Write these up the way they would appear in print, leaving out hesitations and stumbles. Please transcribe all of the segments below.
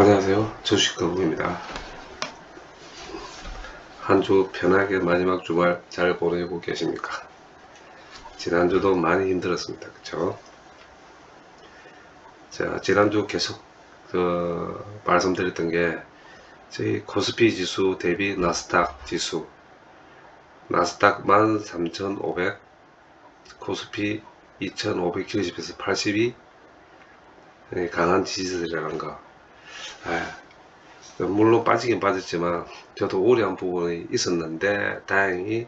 안녕하세요. 주식금입니다. 한 주 편하게 마지막 주말 잘 보내고 계십니까? 지난주도 많이 힘들었습니다. 그쵸? 자, 지난주 계속 말씀드렸던 게 저희 코스피 지수 대비 나스닥 지수, 나스닥 13,500, 코스피 2,570에서 82 강한 지지들이라는 거. 물론 빠지긴 빠졌지만 저도 우려한 부분이 있었는데 다행히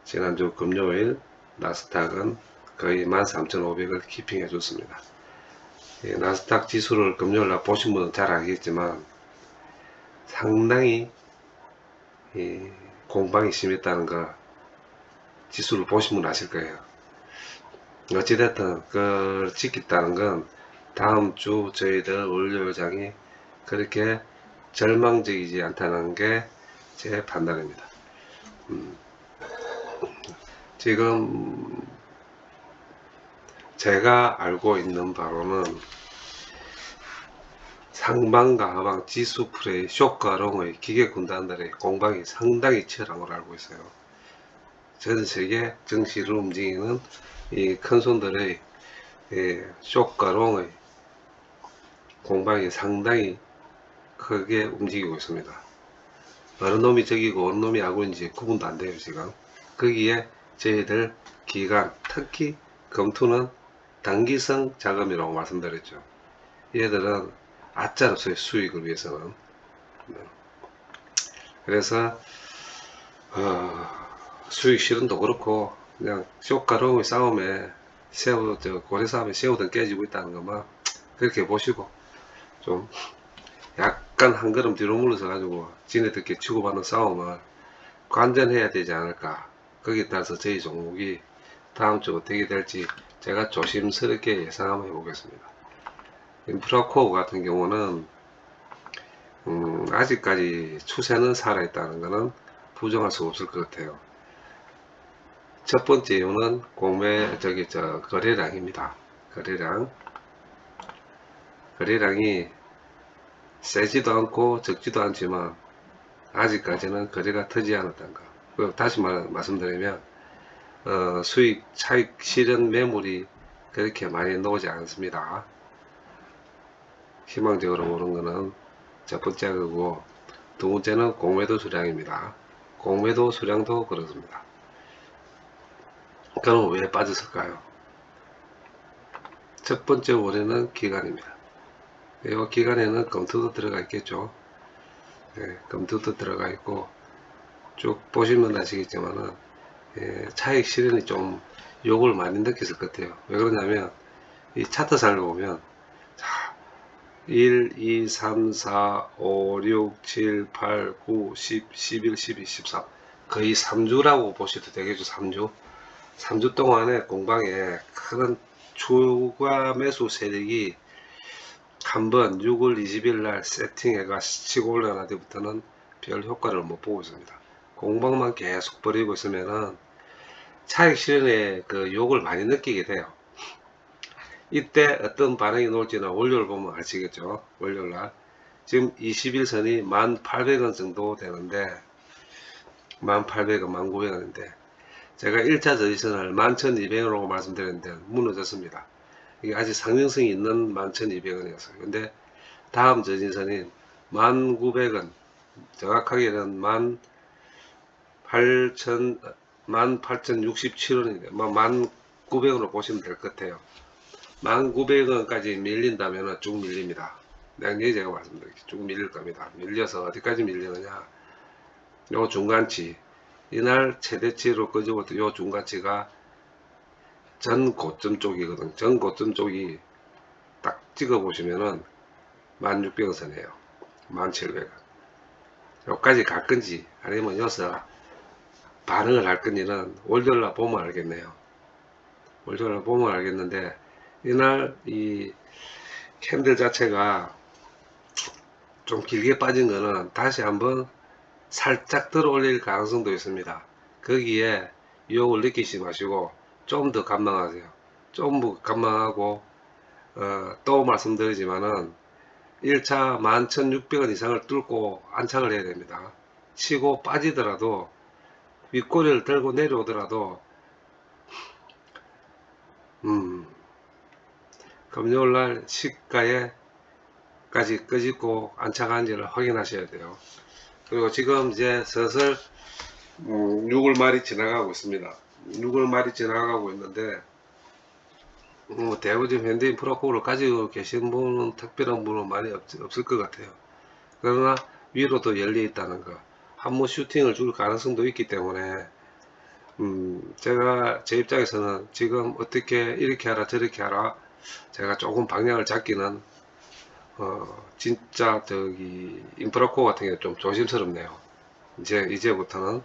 지난주 금요일 나스닥은 거의 13,500을 키핑해 줬습니다. 나스닥 지수를 금요일날 보신 분은 잘 알겠지만 상당히 공방이 심했다는 거 지수를 보신 분 아실 거예요. 어찌됐든 그걸 지켰다는 건 다음 주 저희들 월요일장이 그렇게 절망적이지 않다는 게 제 판단입니다. 지금 제가 알고 있는 바로는 상방과 하방 지수 프레이 쇼가롱의 기계 군단들의 공방이 상당히 치열한 걸 알고 있어요. 전 세계 증시를 움직이는 이 큰 손들의 쇼가롱의 공방이 상당히 크게 움직이고 있습니다. 어느 놈이 적이고 어느 놈이 악어인지 구분도 안 돼요, 지금. 거기에 저희들 기관, 특히 검토는 단기성 자금이라고 말씀드렸죠. 얘들은 아짜 없어요, 수익을 위해서는. 그래서 수익 실현도 그렇고 그냥 쇼가롱의 싸움에 고래 싸움에 새우등 깨지고 있다는 것만 그렇게 보시고 좀 약간 한 걸음 뒤로 물러서 가지고 지네들끼리 치고받는 싸움을 관전해야 되지 않을까. 거기에 따라서 저희 종목이 다음 주 어떻게 될지 제가 조심스럽게 예상 한번 해보겠습니다. 인프라코어 같은 경우는 아직까지 추세는 살아있다는 것은 부정할 수 없을 것 같아요. 첫 번째 이유는 거래량입니다. 거래량이 세지도 않고 적지도 않지만 아직까지는 거래가 터지지 않았다는 거. 그리고 다시 말씀드리면 수익 차익 실현 매물이 그렇게 많이 나오지 않습니다. 희망적으로 보는 것은 첫 번째 거고, 두 번째는 공매도 수량입니다. 공매도 수량도 그렇습니다. 그럼 왜 빠졌을까요? 첫 번째 원인은 기간입니다. 이 기간에는 검토도 들어가 있겠죠. 검토도 들어가 있고 쭉 보시면 아시겠지만은 차익 실현이 좀 욕을 많이 느꼈을 것 같아요. 왜 그러냐면 이 차트 살펴보면 1, 2, 3, 4, 5, 6, 7, 8, 9, 10, 11, 12, 13 거의 3주라고 보셔도 되겠죠. 3주 3주 동안에 공방에 큰 추가 매수 세력이 한번 6월 20일 날 세팅해가 치고 올라가는 데부터는 별 효과를 못 보고 있습니다. 공방만 계속 벌이고 있으면은 차익 실현에 그 욕을 많이 느끼게 돼요. 이때 어떤 반응이 나올지는 월요일 보면 아시겠죠. 월요일 날 지금 21선이 1,800원 정도 되는데 1,800원, 1,900원인데 제가 1차 저지선을 11,200원이라고 말씀드렸는데 무너졌습니다. 이게 아직 상승성이 있는 11,200원이었어요. 근데 다음 저진선인 1,900원, 정확하게는 18,067원인데 1,900원으로 보시면 될 것 같아요. 1,900원까지 밀린다면 쭉 밀립니다. 내가 제가 말씀드릴게요. 쭉 밀릴 겁니다. 밀려서 어디까지 밀리느냐. 요 중간치, 이날 최대치로 끄집었던 요 중간치가 전 고점 쪽이거든. 전 고점 쪽이 딱 찍어 보시면은 16,000원 선이에요. 17,000원. 여기까지 갈 건지 아니면 여기서 반응을 할 건지는 월요일날 보면 알겠네요. 월요일날 보면 알겠는데 이날 이 캔들 자체가 좀 길게 빠진 거는 다시 한번 살짝 들어 올릴 가능성도 있습니다. 거기에 유혹을 느끼지 마시고 좀 더 감망하세요. 좀 더 감망하고 또 말씀드리지만은 1차 11,600원 이상을 뚫고 안착을 해야 됩니다. 치고 빠지더라도 윗꼬리를 들고 내려오더라도 금요일날 시가에까지 끄집고 안착한지를 확인하셔야 돼요. 그리고 지금 이제 슬슬 6월 말이 지나가고 있습니다. 6월 말이 지나가고 있는데 대부분 현대인 프로코를 가지고 계신 분은 특별한 분은 많이 없을 것 같아요. 그러나 위로도 열려 있다는 거, 한번 슈팅을 줄 가능성도 있기 때문에 제가 제 입장에서는 지금 어떻게 이렇게 하라 저렇게 하라 제가 조금 방향을 잡기는 진짜 저기 인프라코어 같은 게 좀 조심스럽네요. 이제부터는.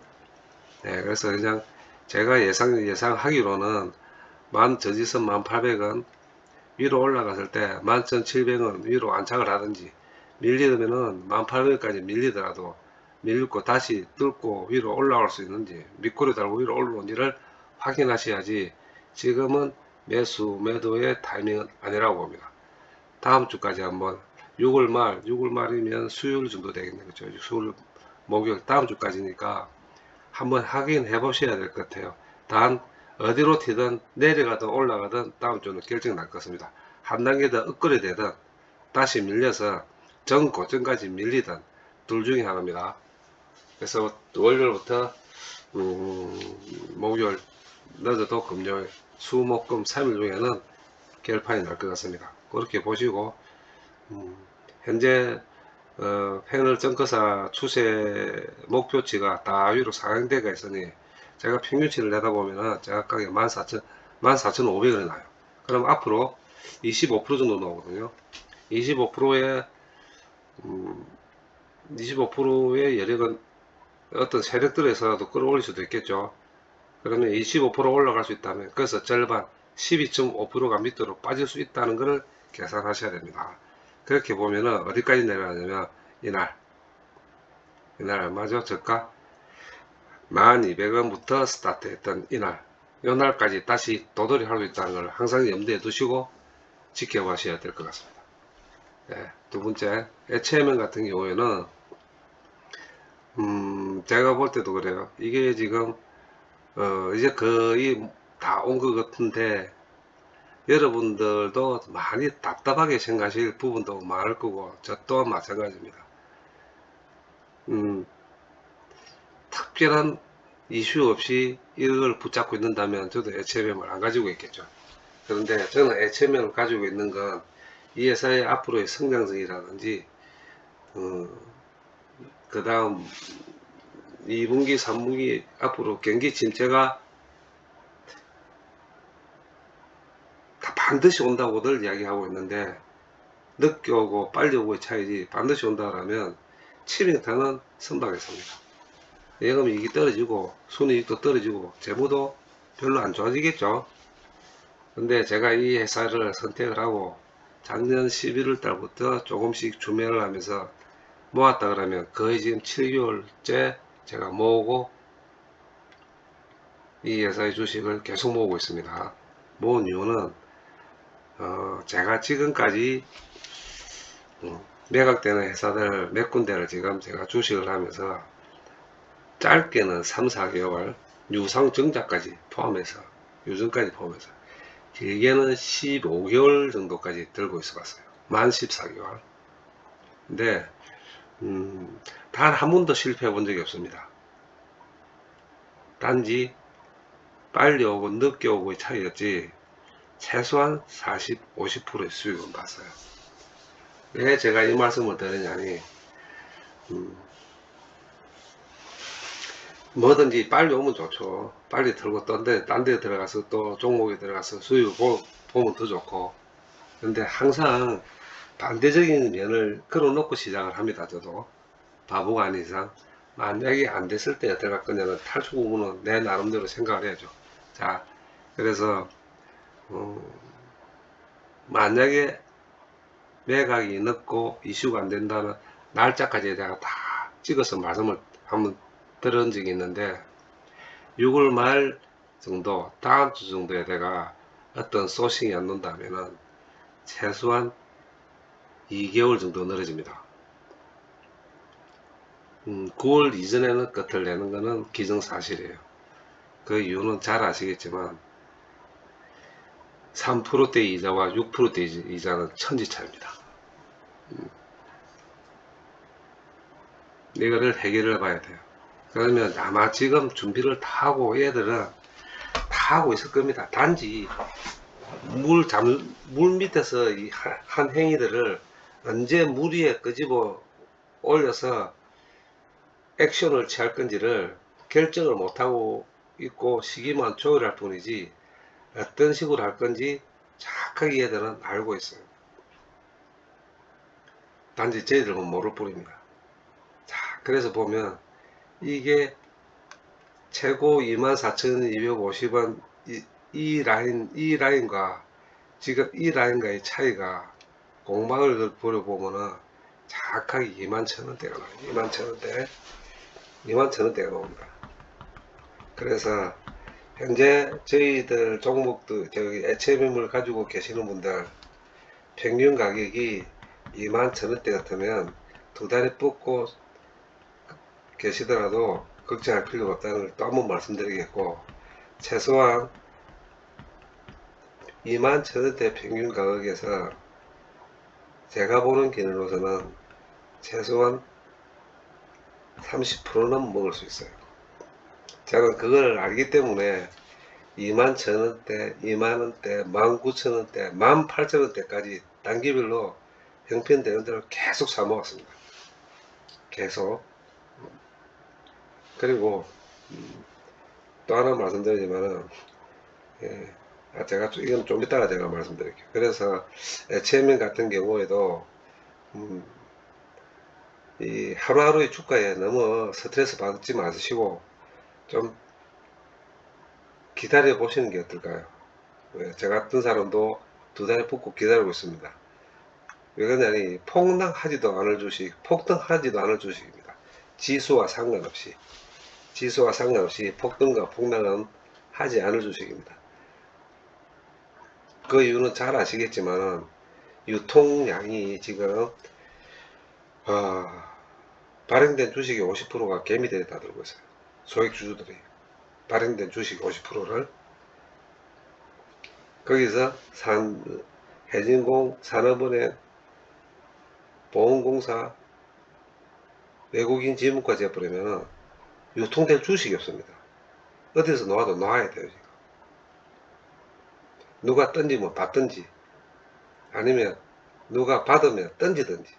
네, 그래서 그냥 제가 예상하기로는 저지선 1800원 위로 올라갔을 때 11,700원 위로 안착을 하든지, 밀리면은 1800원까지 밀리더라도 밀고 다시 뚫고 위로 올라올 수 있는지, 밑꼬리 달고 위로 올라오는지를 확인하셔야지 지금은 매도의 타이밍은 아니라고 봅니다. 다음 주까지 한번 6월 말이면 수요일 정도 되겠네요. 그죠? 수요일, 목요일 다음 주까지니까 한번 확인해 보셔야 될 것 같아요. 단 어디로 튀든 내려가든 올라가든 다음 주는 결정 날 것입니다. 한 단계 더 업그레이드 되든 다시 밀려서 전고점까지 밀리든 둘 중에 하나입니다. 그래서 월요일부터 목요일 늦어도 금요일 수목금 3일 중에는 결판이 날 것 같습니다. 그렇게 보시고 현재 패널 점커사 추세 목표치가 다 위로 상향대가 있으니 제가 평균치를 내다보면은 정확하게 14,500원이 나요. 그럼 앞으로 25% 정도 나오거든요. 25%의 25%의 여력은 어떤 세력들에서도 끌어올릴 수도 있겠죠. 그러면 25% 올라갈 수 있다면 그래서 절반 12.5%가 밑으로 빠질 수 있다는 것을 계산하셔야 됩니다. 그렇게 보면은 어디까지 내려가냐면 이날 얼마죠? 저가 1200원부터 스타트했던 이날, 요날까지 다시 도달이 할 수 있다는 걸 항상 염두에 두시고 지켜보셔야 될 것 같습니다. 네, 두 번째, HMN 같은 경우에는 제가 볼 때도 그래요. 이게 지금 이제 거의 다 온 것 같은데 여러분들도 많이 답답하게 생각하실 부분도 많을 거고 저 또한 마찬가지입니다. 특별한 이슈 없이 이걸 붙잡고 있는다면 저도 HMM을 안 가지고 있겠죠. 그런데 저는 HMM을 가지고 있는 건 이 회사의 앞으로의 성장성이라든지 그 다음 2분기 3분기 앞으로 경기 침체가 다 반드시 온다고들 이야기하고 있는데 늦게 오고 빨리 오고의 차이지 반드시 온다라면 치명타는 선박했습니다. 예금이익이 떨어지고 순이익도 떨어지고 재무도 별로 안 좋아지겠죠. 근데 제가 이 회사를 선택을 하고 작년 11월 달부터 조금씩 주매를 하면서 모았다 그러면 거의 지금 7개월째 제가 모으고 이 회사의 주식을 계속 모으고 있습니다. 모은 이유는 제가 지금까지 매각되는 회사들 몇 군데를 지금 제가 주식을 하면서 짧게는 3, 4개월 유상증자까지 포함해서 유증까지 포함해서 길게는 15개월 정도까지 들고 있어 봤어요. 만 14개월. 근데 단 한 번도 실패해 본 적이 없습니다. 단지 빨리 오고 늦게 오고의 차이였지 최소한 40, 50%의 수익은 봤어요. 왜 제가 이 말씀을 드리냐니 뭐든지 빨리 오면 좋죠. 빨리 들고 딴 데 들어가서 또 종목에 들어가서 수익을 보면 더 좋고, 근데 항상 반대적인 면을 걸어놓고 시작을 합니다. 저도 바보가 아닌 이상 만약에 안 됐을 때 들어갈 거냐는 탈출 부분은 내 나름대로 생각을 해야죠. 자, 그래서 만약에 매각이 늦고 이슈가 안 된다는 날짜까지 제가 다 찍어서 말씀을 한번 들은 적이 있는데 6월 말 정도, 다음 주 정도에 내가 어떤 소싱이 안 논다면은 최소한 2개월 정도 늘어집니다. 9월 이전에는 끝을 내는 것은 기정사실이에요. 그 이유는 잘 아시겠지만 3%대 이자와 6%대 이자는 천지차입니다. 이거를 해결해 봐야 돼요. 그러면 아마 지금 준비를 다 하고 얘들은 다 하고 있을 겁니다. 단지 물 밑에서 이 한 행위들을 언제 물 위에 끄집어 올려서 액션을 취할 건지를 결정을 못하고 있고 시기만 조율할 뿐이지 어떤 식으로 할 건지 정확하게 얘들은 알고 있어요. 단지 저희들은 모를 뿐입니다. 자, 그래서 보면 이게 최고 24,250원 이 라인과 지금 이 라인과의 차이가 공방을 벌여보면은 정확하게 21,000원대가 나와요. 21,000원대 21,000원대가 나옵니다. 그래서 현재 저희들 종목도 저기 애체 매물 가지고 계시는 분들 평균 가격이 21,000원대 같으면 두 달에 뽑고 계시더라도 걱정할 필요가 없다는 걸 또 한번 말씀드리겠고, 최소한 21,000원대 평균 가격에서 제가 보는 기준으로서는 최소한 30%는 먹을 수 있어요. 저는 그걸 알기 때문에 21,000원대, 2만원대, 19,000원대, 18,000원대까지 단기별로 형편되는 대로 계속 사모았습니다. 계속. 그리고 또 하나 말씀드리지만은, 예, 제가 이건 좀 이따가 제가 말씀드릴게요. 그래서 HMN 같은 경우에도 이 하루하루의 주가에 너무 스트레스 받지 마시고 좀 기다려 보시는 게 어떨까요? 저 같은 사람도 두 달에 붙고 기다리고 있습니다. 왜 그러냐니 폭락하지도 않을 주식, 폭등하지도 않을 주식입니다. 지수와 상관없이 폭등과 폭락은 하지 않을 주식입니다. 그 이유는 잘 아시겠지만 유통량이 지금 발행된 주식의 50%가 개미들이 다 들고 있어요. 소액주주들이 발행된 주식 50%를 거기서 해진공, 산업은행, 보험공사, 외국인 지분까지 해버리면 유통될 주식이 없습니다. 어디서 놓아도 놓아야 돼요. 지금. 누가 던지면 받든지 아니면 누가 받으면 던지든지.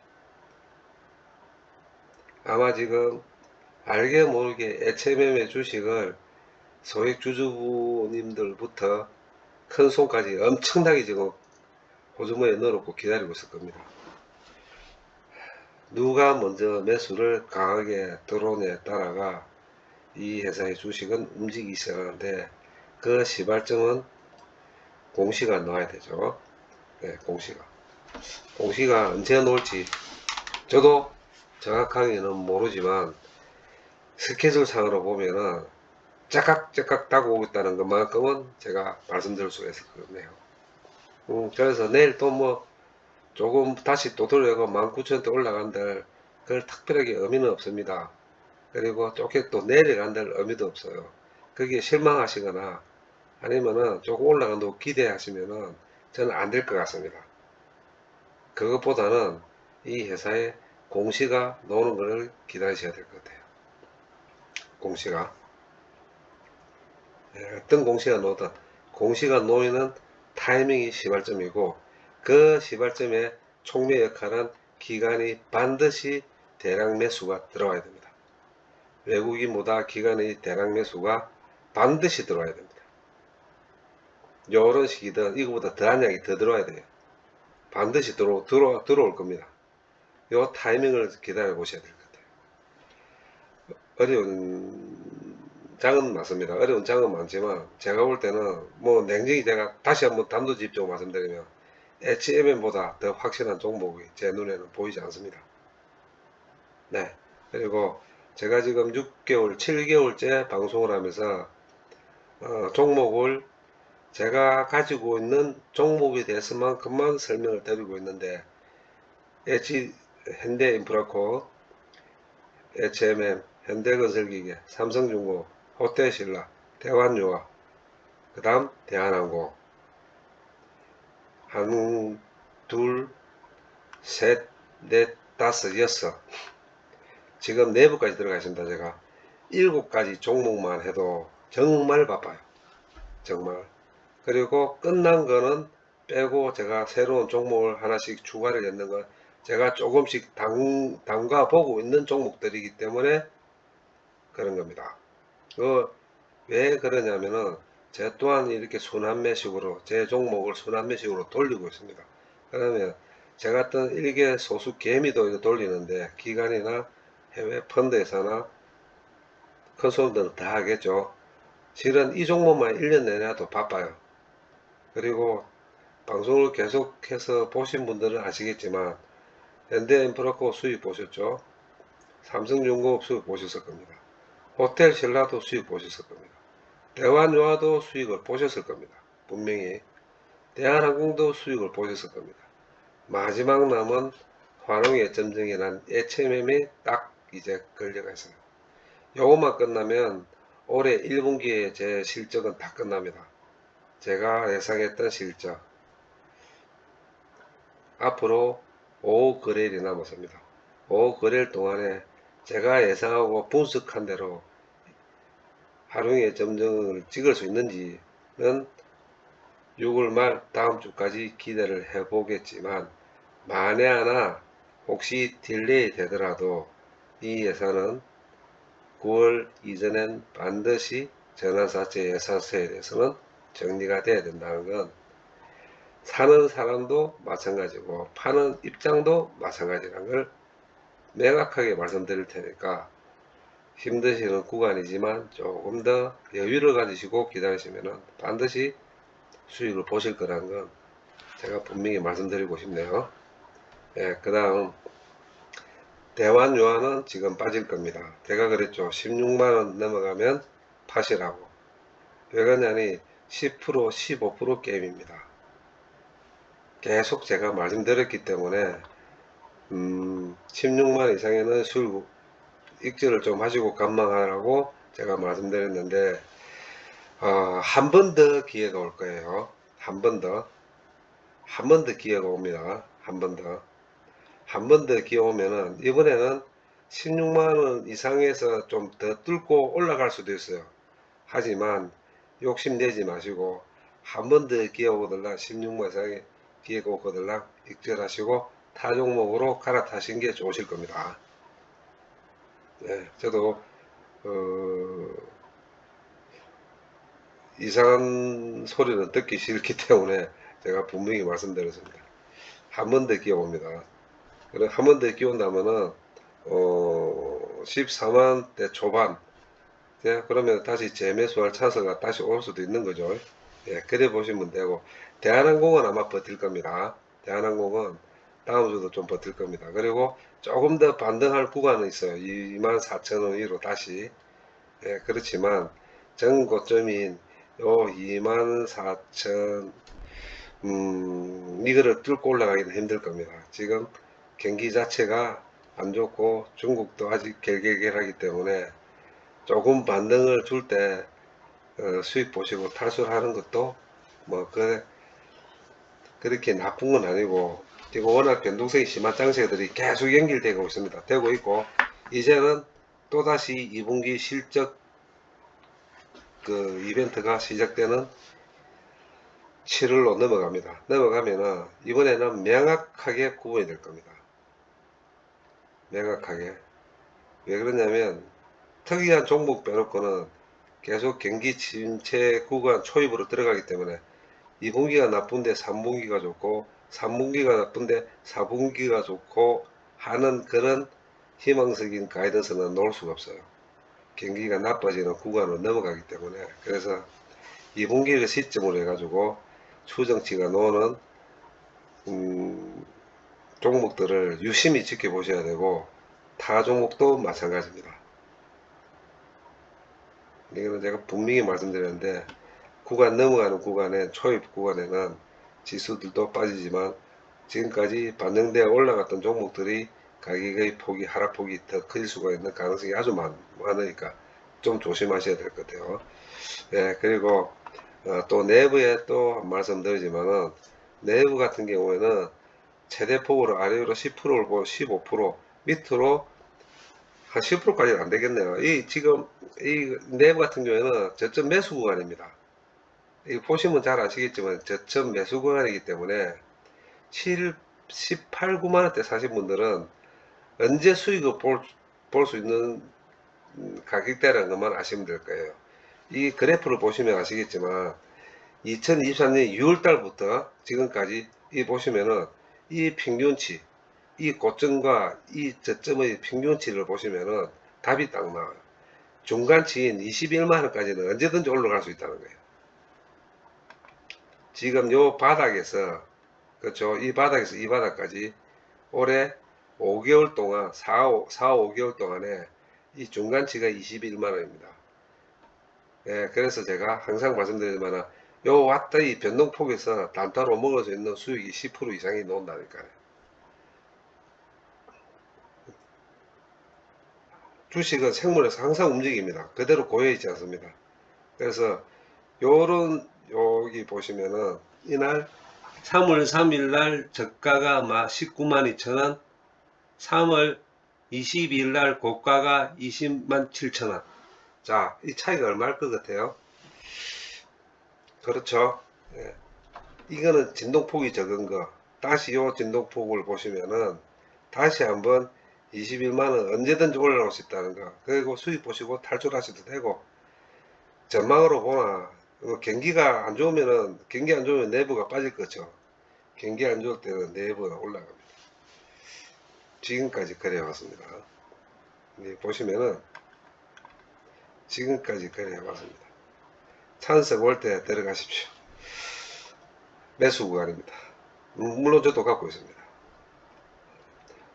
아마 지금 알게 모르게 애체매매 주식을 소액 주주님들부터 큰 손까지 엄청나게 지금 호주머니에 넣어놓고 기다리고 있을 겁니다. 누가 먼저 매수를 강하게 들어오냐에 따라가 이 회사의 주식은 움직이기 시작하는데 그 시발점은 공시가 나와야 되죠. 네, 공시가 언제 나올지 저도 정확하게는 모르지만 스케줄 상으로 보면은 짝깍짝깍 다가오고 있다는 것만큼은 제가 말씀드릴 수가 있을 것 같네요. 그래서 내일 또 뭐 조금 다시 또 돌려고 19,000원대 올라간들 그걸 특별하게 의미는 없습니다. 그리고 조금 또 내려간들 의미도 없어요. 거기에 실망하시거나 아니면은 조금 올라간다고 기대하시면은 저는 안 될 것 같습니다. 그것보다는 이 회사의 공시가 나오는 것을 기다리셔야 될 것 같아요. 공시가. 어떤 공시가 나오든 공시가 놓이는 타이밍이 시발점이고 그 시발점에 촉매 역할은 기관이 반드시 대량 매수가 들어와야 됩니다. 외국인보다 기관의 대량 매수가 반드시 들어와야 됩니다. 요런 식이든 이거보다 더한 양이 더 들어와야 돼요. 반드시 들어올 겁니다. 요 타이밍을 기다려 보셔야 될 것 같아요. 어려운 장은 맞습니다. 어려운 장은 많지만 제가 볼 때는 뭐 냉정히 제가 다시 한번 단도직입적으로 말씀드리면 HMM보다 더 확실한 종목이 제 눈에는 보이지 않습니다. 네. 그리고 제가 지금 6개월, 7개월째 방송을 하면서 종목을 제가 가지고 있는 종목에 대해서만큼만 설명을 드리고 있는데 현대인프라코, HMM, 현대건설기계, 삼성중공, 호텔신라, 대환유화, 그 다음 대한항공, 한, 둘, 셋, 넷, 다섯, 여섯. 지금 내부까지 들어가 있습니다. 제가 7가지 종목만 해도 정말 바빠요. 정말. 그리고 끝난 거는 빼고 제가 새로운 종목을 하나씩 추가를 했는 건 제가 조금씩 담가 보고 있는 종목들이기 때문에 그런 겁니다. 왜 그러냐면은 제 또한 이렇게 순환매식으로 제 종목을 순환매식으로 돌리고 있습니다. 그러면 제가 어떤 일개 소수 개미도 이거 돌리는데 기관이나 해외 펀드에서나 큰 손들은 다 하겠죠. 실은 이 종목만 1년 내내 도 바빠요. 그리고 방송을 계속해서 보신 분들은 아시겠지만 현대인프라코 수익 보셨죠? 삼성중공업 수익 보셨을 겁니다. 호텔신라도 수익 보셨을 겁니다. 대환유화도 수익을 보셨을 겁니다. 분명히 대한항공도 수익을 보셨을 겁니다. 마지막 남은 환웅의 점정이란 HMM이 딱 이제 걸려가 있어요. 요것만 끝나면 올해 1분기에 제 실적은 다 끝납니다. 제가 예상했던 실적 앞으로 5거래일이 남았습니다. 5거래일 동안에 제가 예상하고 분석한 대로 하루의 점정을 찍을 수 있는지는 6월 말 다음 주까지 기대를 해보겠지만 만에 하나 혹시 딜레이 되더라도 이 예산은 9월 이전엔 반드시 전환사채 예산세에 대해서는 정리가 돼야 된다는 건 사는 사람도 마찬가지고 파는 입장도 마찬가지라는 걸 명확하게 말씀드릴 테니까 힘드시는 구간이지만 조금 더 여유를 가지시고 기다리시면 반드시 수익을 보실 거라는 건 제가 분명히 말씀드리고 싶네요. 예, 그 다음 대환유화는 지금 빠질 겁니다. 제가 그랬죠. 16만원 넘어가면 파시라고. 왜 그러냐니 10% 15% 게임입니다. 계속 제가 말씀드렸기 때문에 16만 이상에는 수익 익절을 좀 하시고 관망하라고 제가 말씀드렸는데 한 번 더 기회가 올 거예요. 한 번 더 기회가 옵니다. 한 번 더 기회 오면은 이번에는 16만원 이상에서 좀 더 뚫고 올라갈 수도 있어요. 하지만 욕심내지 마시고 한 번 더 기회 오거들라 16만 이상에 기회가 오거들라 익절하시고 타 종목으로 갈아타신 게 좋으실 겁니다. 네, 저도 이상한 소리는 듣기 싫기 때문에 제가 분명히 말씀드렸습니다. 한 번 더 기회 옵니다. 그래 한 번 더 기회 온다면은 14만대 초반, 예, 그러면 다시 재매수할 찬스가 다시 올 수도 있는 거죠. 예, 그래 보시면 되고 대한항공은 아마 버틸 겁니다. 대한항공은 다음 주도 좀 버틸 겁니다. 그리고 조금 더 반등할 구간은 있어요. 24,000원 위로 다시. 예, 그렇지만 전 고점인 요 24,000 이거를 뚫고 올라가기는 힘들 겁니다. 지금 경기 자체가 안 좋고 중국도 아직 결결결하기 때문에 조금 반등을 줄 때 수익 보시고 탈출하는 것도 뭐 그렇게 나쁜 건 아니고, 그리고 워낙 변동성이 심한 장세들이 계속 연결되고 있습니다. 되고 있고 이제는 또다시 2분기 실적 그 이벤트가 시작되는 7월로 넘어갑니다. 넘어가면은 이번에는 명확하게 구분이 될 겁니다. 명확하게. 왜 그러냐면 특이한 종목 빼놓고는 계속 경기 침체 구간 초입으로 들어가기 때문에 2분기가 나쁜데 3분기가 좋고 3분기가 나쁜데 4분기가 좋고 하는 그런 희망적인 가이던스는 놓을 수가 없어요. 경기가 나빠지는 구간으로 넘어가기 때문에. 그래서 2분기를 시점으로 해가지고 추정치가 노는 종목들을 유심히 지켜보셔야 되고 타 종목도 마찬가지입니다. 이거는 제가 분명히 말씀드렸는데 구간 넘어가는 구간에 초입 구간에는 지수들도 빠지지만 지금까지 반영되어 올라갔던 종목들이 가격의 폭이 하락폭이 더 클 수가 있는 가능성이 아주 많으니까 좀 조심하셔야 될 것 같아요. 예, 그리고 또 내부에 또 말씀드리지만은 내부 같은 경우에는 최대폭으로 아래로 10%를 보고 15% 밑으로 한 10%까지는 안 되겠네요. 이 지금 이 내부 같은 경우에는 저점 매수 구간입니다. 이 보시면 잘 아시겠지만 저점 매수 구간이기 때문에 18, 9만원대 사신 분들은 언제 수익을 볼 수 있는 가격대라는 것만 아시면 될 거예요. 이 그래프를 보시면 아시겠지만 2023년 6월달부터 지금까지 이 보시면은 이 평균치, 이 고점과 이 저점의 평균치를 보시면은 답이 딱 나와요. 중간치인 21만원까지는 언제든지 올라갈 수 있다는 거예요. 지금 요 바닥에서, 그렇죠, 이 바닥에서 이 바닥까지 올해 5개월 동안 5개월 동안에 이 중간치가 21만원입니다. 예, 그래서 제가 항상 말씀드리지만 요 왔다 이 변동폭에서 단타로 먹을 수 있는 수익이 10% 이상이 나온다니까요. 주식은 생물에서 항상 움직입니다. 그대로 고여있지 않습니다. 그래서 요런 여기 보시면은 이날 3월 3일 날 저가가 19만 2천원, 3월 22일 날 고가가 20만 7천원. 자, 이 차이가 얼마일 것 같아요? 그렇죠. 예. 이거는 진동폭이 적은 거. 다시 요 진동폭을 보시면은 다시 한번 21만원 언제든지 올라올 수 있다는 거. 그리고 수익 보시고 탈출하셔도 되고, 전망으로 보나 경기가 안 좋으면은, 경기 안 좋으면 내부가 빠질 거죠. 경기 안 좋을 때는 내부가 올라갑니다. 지금까지 그래 왔습니다. 보시면은 지금까지 그래 왔습니다. 찬스 올 때 들어가십시오. 매수 구간입니다. 물론 저도 갖고 있습니다.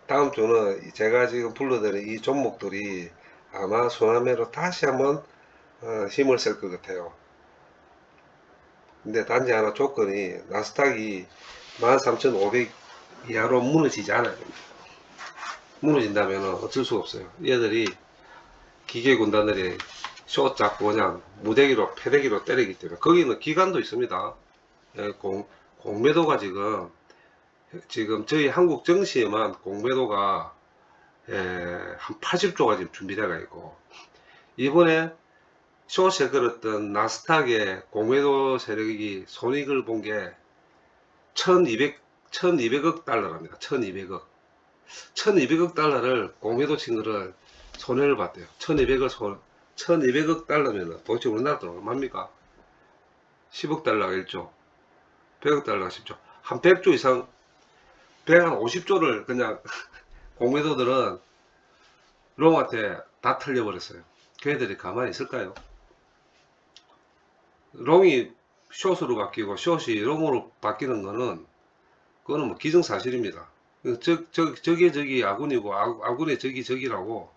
다음 주는 제가 지금 불러드린 이 종목들이 아마 순환매로 다시 한번 힘을 쓸 것 같아요. 근데 단지 하나 조건이 나스닥이 13,500 이하로 무너지지 않아야 됩니다. 무너진다면 어쩔 수가 없어요. 얘들이 기계 군단들이 쇼 잡고 그냥 무대기로 패대기로 때리기 때문에 거기는 기간도 있습니다. 예, 공매도가 지금 저희 한국 증시에만 공매도가 한 80조가 지금 준비되어 있고, 이번에 숏에 걸었던 나스닥의 공매도 세력이 손익을 본 게 1200억 달러랍니다. 1200억. 1200억 달러를 공매도 친 거를 손해를 봤대요. 1200억 달러면 도대체 우리나라 돈 얼마입니까? 10억 달러가 1조, 100억 달러가 10조. 한 100조 이상, 150조를 그냥 공매도들은 롱한테 다 털려버렸어요. 걔들이 가만히 있을까요? 롱이 숏으로 바뀌고 숏이 롱으로 바뀌는 거는 그거는 뭐 기정사실입니다. 저기 아군이고 아군의 적이 적이라고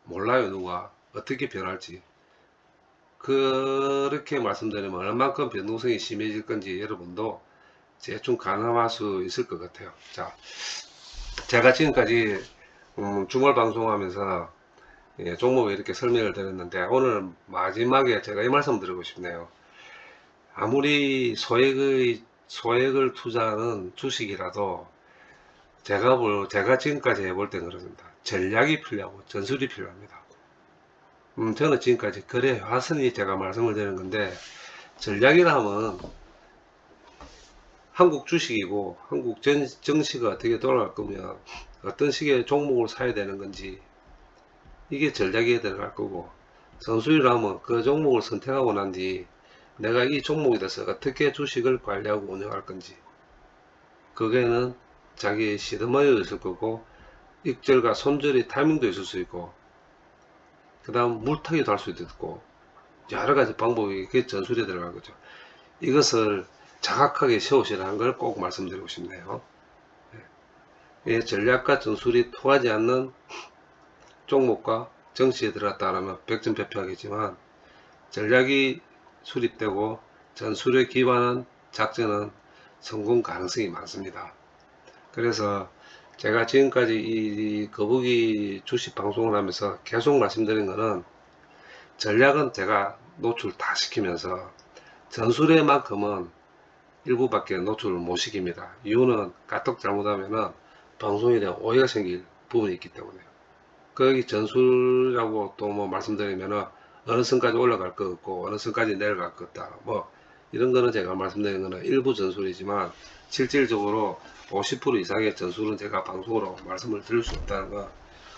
몰라요. 누가 어떻게 변할지. 그렇게 말씀드리면 얼만큼 변동성이 심해질 건지 여러분도 대충 가늠할 수 있을 것 같아요. 자, 제가 지금까지 주말 방송하면서 종목에 이렇게 설명을 드렸는데 오늘 마지막에 제가 이 말씀 드리고 싶네요. 아무리 소액을 투자하는 주식이라도 제가 지금까지 해볼 땐 그렇습니다. 전략이 필요하고 전술이 필요합니다. 저는 지금까지 그래 왔으니 제가 말씀을 드리는 건데, 전략이라 하면 한국 주식이고 한국 정시가 어떻게 돌아갈 거면 어떤 식의 종목을 사야 되는 건지 이게 전략에 들어갈 거고, 선수이라면 그 종목을 선택하고 난 뒤 내가 이 종목에 대해서 어떻게 주식을 관리하고 운영할 건지, 그게는 자기 시드마이도 있을 거고 익절과 손절의 타이밍도 있을 수 있고, 그 다음 물타기도 할 수도 있고 여러가지 방법이 그 전술에 들어간 거죠. 이것을 정확하게 세우시라는 걸 꼭 말씀드리고 싶네요. 전략과 전술이 통하지 않는 종목과 정시에 들어갔다 하면 백전백패하겠지만, 전략이 수립되고 전술에 기반한 작전은 성공 가능성이 많습니다. 그래서 제가 지금까지 이 거북이 주식 방송을 하면서 계속 말씀드린 거는 전략은 제가 노출 다 시키면서 전술에만큼은 일부밖에 노출을 못 시킵니다. 이유는 까똑 잘못하면은 방송에 대한 오해가 생길 부분이 있기 때문에. 거기 전술이라고 또 뭐 말씀드리면은 어느 선까지 올라갈 것 같고 어느 선까지 내려갈 것 같다. 뭐 이런 거는 제가 말씀드린 거는 일부 전술이지만 실질적으로 50% 이상의 전술은 제가 방송으로 말씀을 드릴 수 없다는 거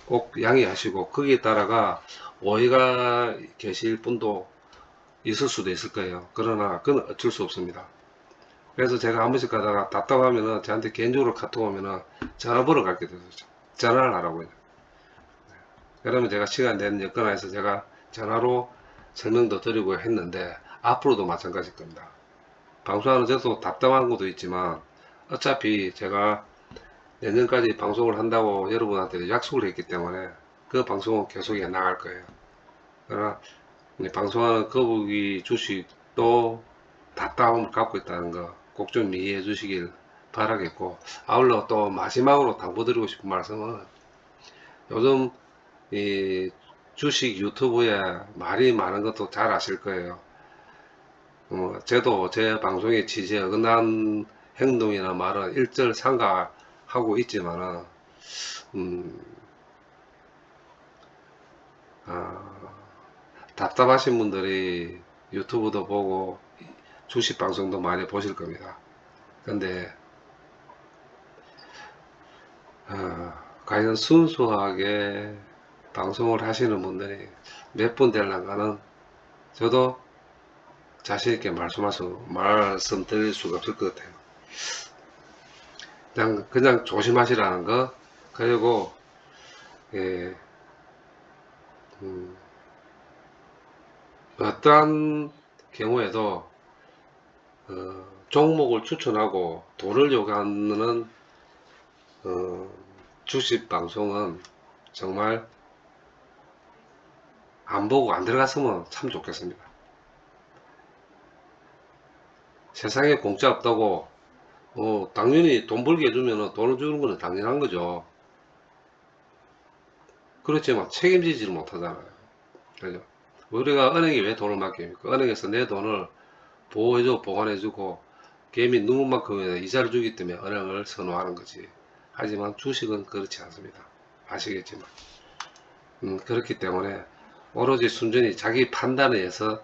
꼭 양해하시고, 거기에 따라가 오해가 계실 분도 있을 수도 있을 거예요. 그러나 그건 어쩔 수 없습니다. 그래서 제가 한 번씩 가다가 답답하면은 저한테 개인적으로 카톡 오면은 전화번호 갖게 되죠. 전화를 하라고요. 그러면 제가 시간 낸 여건에서 제가 전화로 설명도 드리고 했는데 앞으로도 마찬가지일 겁니다. 방송하는 저도 답답한 것도 있지만 어차피 제가 내년까지 방송을 한다고 여러분한테 약속을 했기 때문에 그 방송은 계속 해 나갈 거예요. 그러나 방송하는 거북이 주식도 답답함을 갖고 있다는 거 꼭 좀 이해해 주시길 바라겠고, 아울러 또 마지막으로 당부드리고 싶은 말씀은 요즘 이 주식 유튜브에 말이 많은 것도 잘 아실 거예요. 저도 제 방송의 취지에 어긋난 행동이나 말은 일절 삼가하고 있지만은, 음, 답답하신 분들이 유튜브도 보고 주식 방송도 많이 보실 겁니다. 근데, 과연 순수하게 방송을 하시는 분들이 몇 분 될랑가는 저도 자신있게 말씀드릴 수가 없을 것 같아요. 그냥 조심하시라는 거, 그리고, 예, 어떠한 경우에도, 종목을 추천하고 돈을 요구하는, 주식 방송은 정말 안 보고 안 들어갔으면 참 좋겠습니다. 세상에 공짜 없다고, 당연히 돈 벌게 해주면 돈을 주는 건 당연한 거죠. 그렇지만 책임지지를 못하잖아요. 그죠? 우리가 은행에 왜 돈을 맡깁니까? 은행에서 내 돈을 보호해주고 보관해주고 개미 누군만큼의 이자를 주기 때문에 은행을 선호하는 거지. 하지만 주식은 그렇지 않습니다. 아시겠지만. 그렇기 때문에 오로지 순전히 자기 판단에 의해서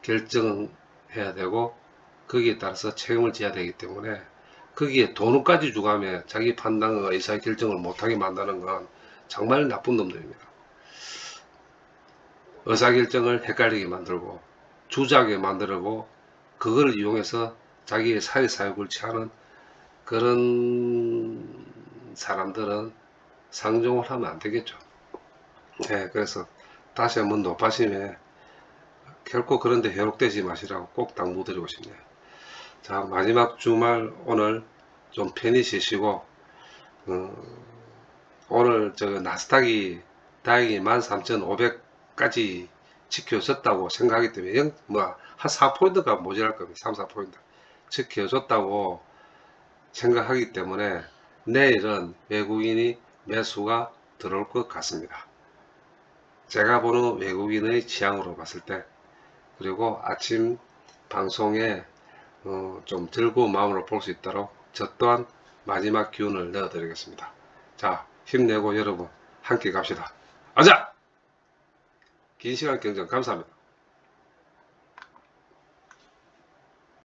결정해야 되고 거기에 따라서 책임을 져야 되기 때문에 거기에 돈까지 주가며 자기 판단과 의사결정을 못하게 만드는 건 정말 나쁜 놈들입니다. 의사결정을 헷갈리게 만들고 주작에 만들고 그걸 이용해서 자기의 사회사욕을 취하는 그런 사람들은 상종을 하면 안 되겠죠. 네, 그래서 다시 한번 높아심에 결코 그런데 현혹되지 마시라고 꼭 당부드리고 싶네요. 자, 마지막 주말 오늘 좀 편히 쉬시고, 오늘 저 나스닥이 다행히 13,500까지 지켜졌다고 생각하기 때문에 한 4포인트가 모자랄 겁니다. 3, 4포인트 지켜졌다고 생각하기 때문에 내일은 외국인이 매수가 들어올 것 같습니다. 제가 보는 외국인의 취향으로 봤을 때, 그리고 아침 방송에 좀 즐거운 마음으로 볼 수 있도록 저 또한 마지막 기운을 넣어드리겠습니다. 자, 힘내고 여러분 함께 갑시다. 아자! 긴 시간 경정 감사합니다.